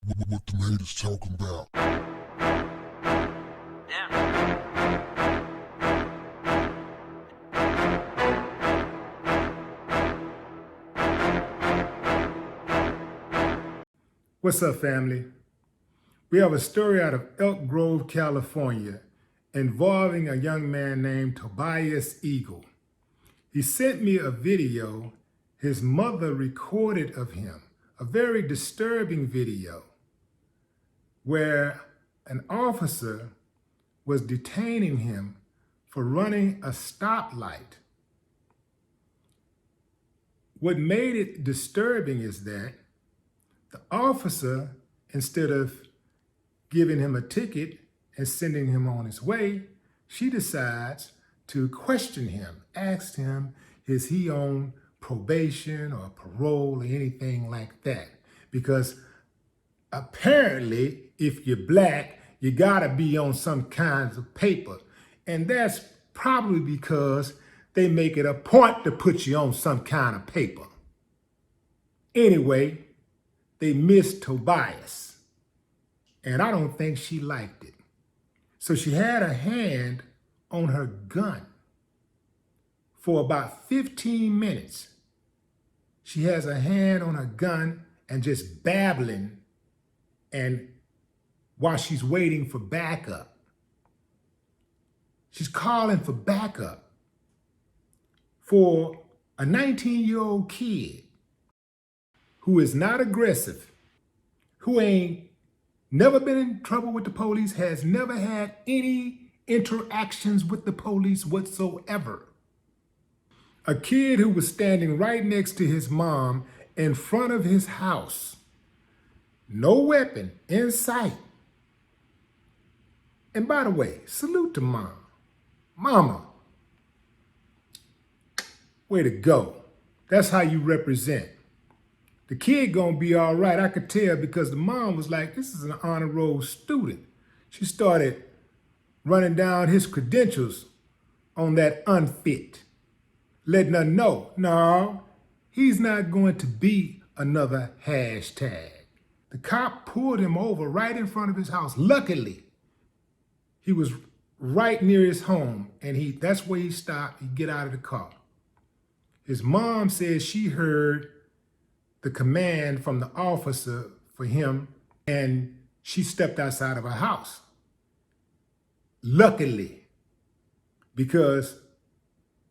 What the haters talking about? What's up, family? We have a story out of Elk Grove, California, involving a young man named Tobias Eagle. He sent me a video his mother recorded of him, a very disturbing video, where an officer was detaining him for running a stoplight. What made it disturbing is that the officer, instead of giving him a ticket and sending him on his way, she decides to question him, ask him, is he on probation or parole or anything like that? Because apparently, if you're black, you gotta be on some kinds of paper. And that's probably because they make it a point to put you on some kind of paper. Anyway, they missed Tobias, and I don't think she liked it. So she had a hand on her gun for about 15 minutes. She has a hand on her gun and just babbling, and while she's waiting for backup. She's calling for backup for a 19-year-old kid who is not aggressive, who ain't never been in trouble with the police, has never had any interactions with the police whatsoever. A kid who was standing right next to his mom in front of his house. No weapon in sight. And by the way, salute to mom. Mama, way to go. That's how you represent. The kid gonna be all right, I could tell, because the mom was like, this is an honor roll student. She started running down his credentials on that unfit, letting her know, no, he's not going to be another hashtag. The cop pulled him over right in front of his house. Luckily, he was right near his home, and that's where he stopped. He get out of the car. His mom says she heard the command from the officer for him, and she stepped outside of her house. Luckily, because,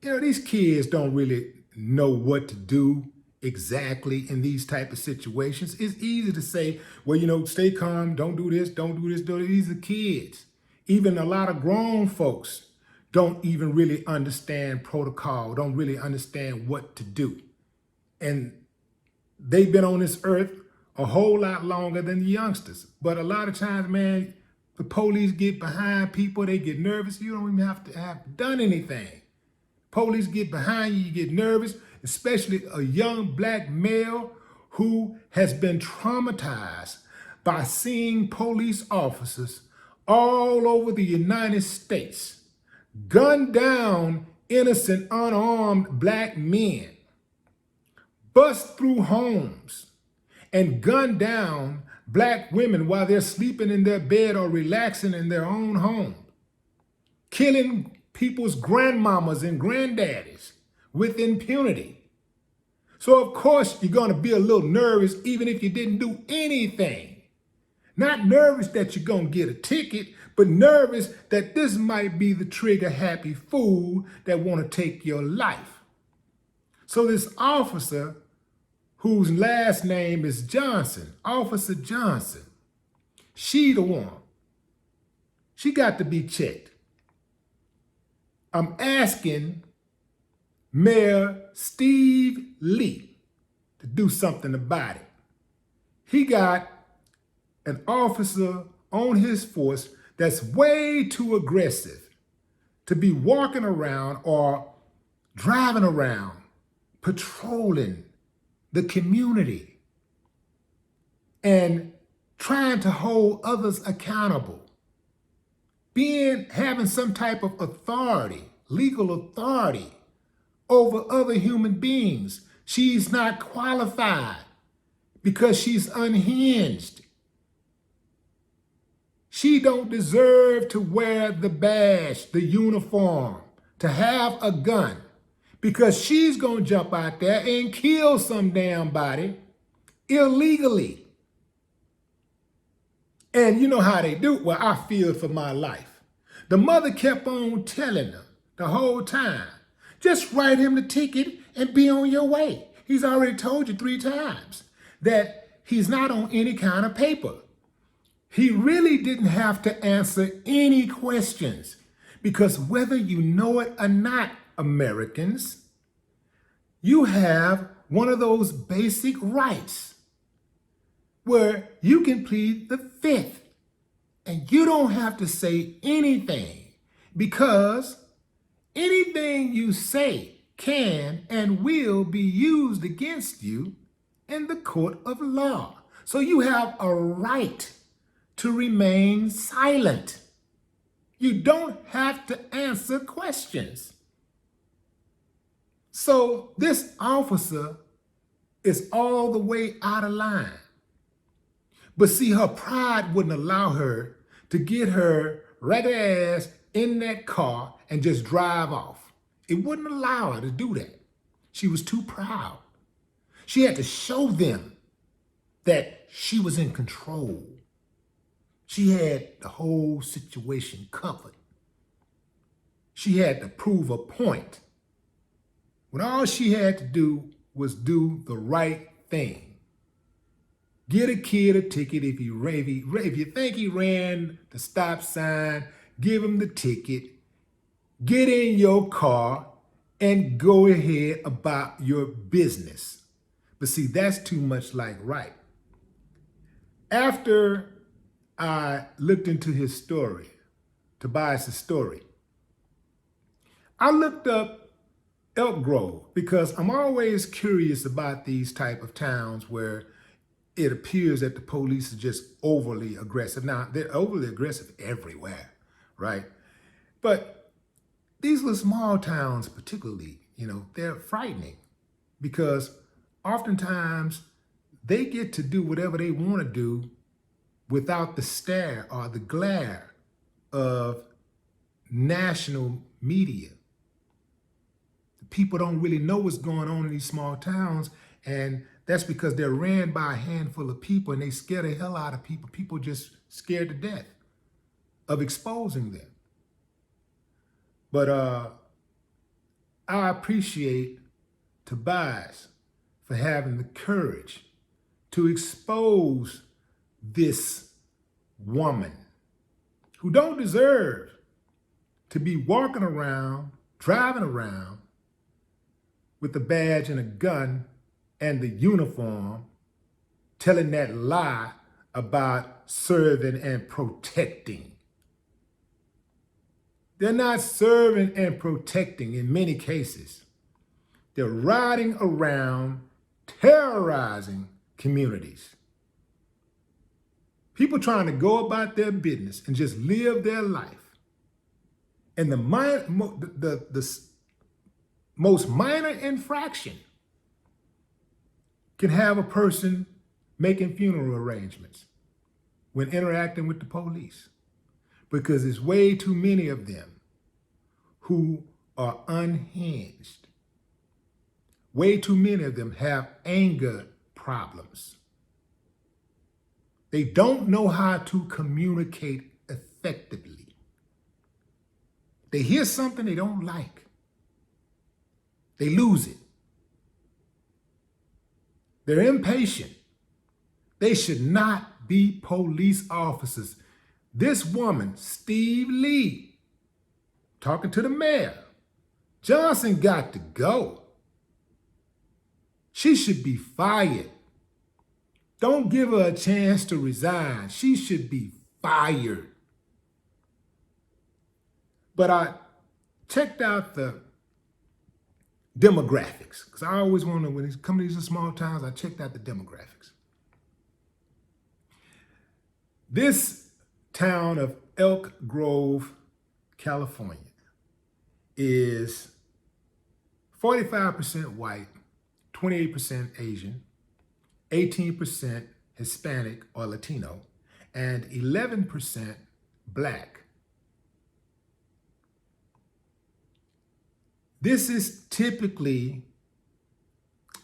these kids don't really know what to do exactly in these type of situations. It's easy to say, well, stay calm, don't do this, don't do this, do this. These are kids. Even a lot of grown folks don't even really understand protocol, don't really understand what to do. And they've been on this earth a whole lot longer than the youngsters. But a lot of times, man, the police get behind people, they get nervous. You don't even have to have done anything. Police get behind you, you get nervous, especially a young black male who has been traumatized by seeing police officers all over the United States gun down innocent, unarmed black men, bust through homes, and gun down black women while they're sleeping in their bed or relaxing in their own home, killing people's grandmamas and granddaddies with impunity. So of course you're gonna be a little nervous even if you didn't do anything. Not nervous that you're gonna get a ticket, but nervous that this might be the trigger-happy fool that wanna take your life. So this officer, whose last name is Johnson, Officer Johnson, she the one. She got to be checked. I'm asking Mayor Steve Lee to do something about it. He got an officer on his force that's way too aggressive to be walking around or driving around, patrolling the community and trying to hold others accountable. Having some type of authority, legal authority over other human beings. She's not qualified because she's unhinged. She don't deserve to wear the badge, the uniform, to have a gun, because she's going to jump out there and kill some damn body illegally. And you know how they do. Well, I feared for my life. The mother kept on telling them the whole time, just write him the ticket and be on your way. He's already told you 3 times that he's not on any kind of paper. He really didn't have to answer any questions, because whether you know it or not, Americans, you have one of those basic rights where you can plead the fifth and you don't have to say anything, because anything you say can and will be used against you in the court of law. So you have a right to remain silent. You don't have to answer questions. So this officer is all the way out of line. But see, her pride wouldn't allow her to get her ragged ass in that car and just drive off. It wouldn't allow her to do that. She was too proud. She had to show them that she was in control. She had the whole situation covered. She had to prove a point, when all she had to do was do the right thing. Get a kid a ticket if you think he ran the stop sign, give him the ticket, get in your car, and go ahead about your business. But see, that's too much like right. After I looked into his story, Tobias' story, I looked up Elk Grove, because I'm always curious about these type of towns where it appears that the police are just overly aggressive. Now, they're overly aggressive everywhere, right? But these little small towns particularly, they're frightening, because oftentimes they get to do whatever they want to do without the stare or the glare of national media. People don't really know what's going on in these small towns, and that's because they're ran by a handful of people, and they scare the hell out of people. People just scared to death of exposing them. But I appreciate Tobias for having the courage to expose this woman who don't deserve to be walking around, driving around with a badge and a gun and the uniform, telling that lie about serving and protecting. They're not serving and protecting in many cases. They're riding around terrorizing communities. People trying to go about their business and just live their life. And the most minor infraction can have a person making funeral arrangements when interacting with the police, because there's way too many of them who are unhinged. Way too many of them have anger problems. They don't know how to communicate effectively. They hear something they don't like, they lose it. They're impatient. They should not be police officers. This woman, Steve Lee, talking to the mayor, Johnson got to go. She should be fired. Don't give her a chance to resign. She should be fired. But I checked out the demographics, because I always want to, when these come to these small towns, I checked out the demographics. This town of Elk Grove, California, is 45% white, 28% Asian, 18% Hispanic or Latino, and 11% black. This is typically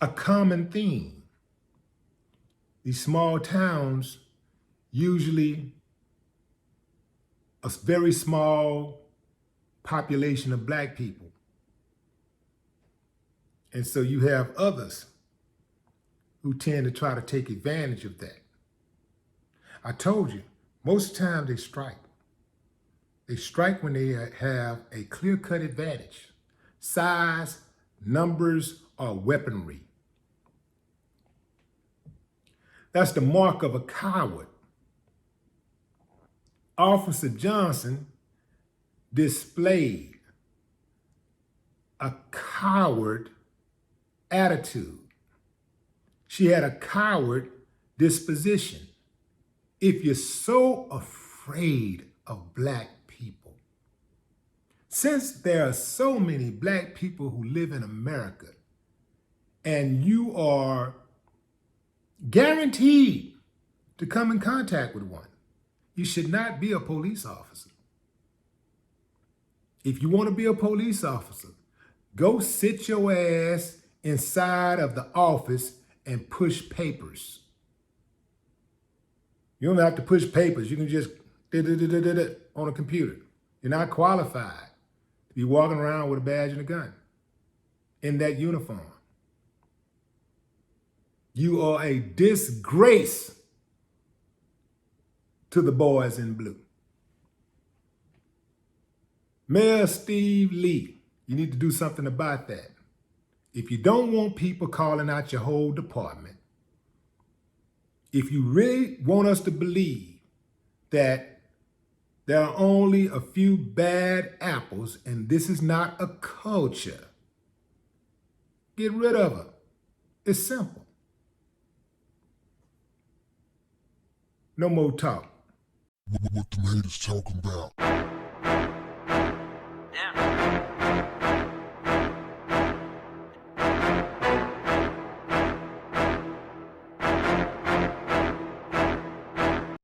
a common theme. These small towns usually a very small population of black people. And so you have others who tend to try to take advantage of that. I told you, most of the time they strike. They strike when they have a clear-cut advantage. Size, numbers, or weaponry. That's the mark of a coward. Officer Johnson displayed a coward attitude. She had a coward disposition. If you're so afraid of black people, since there are so many black people who live in America, and you are guaranteed to come in contact with one, you should not be a police officer. If you want to be a police officer, go sit your ass inside of the office and push papers. You don't have to push papers. You can just on a computer. You're not qualified to be walking around with a badge and a gun in that uniform. You are a disgrace to the boys in blue. Mayor Steve Lee, you need to do something about that. If you don't want people calling out your whole department, if you really want us to believe that there are only a few bad apples and this is not a culture, get rid of her. It's simple. No more talk. What the haters talking about? Yeah.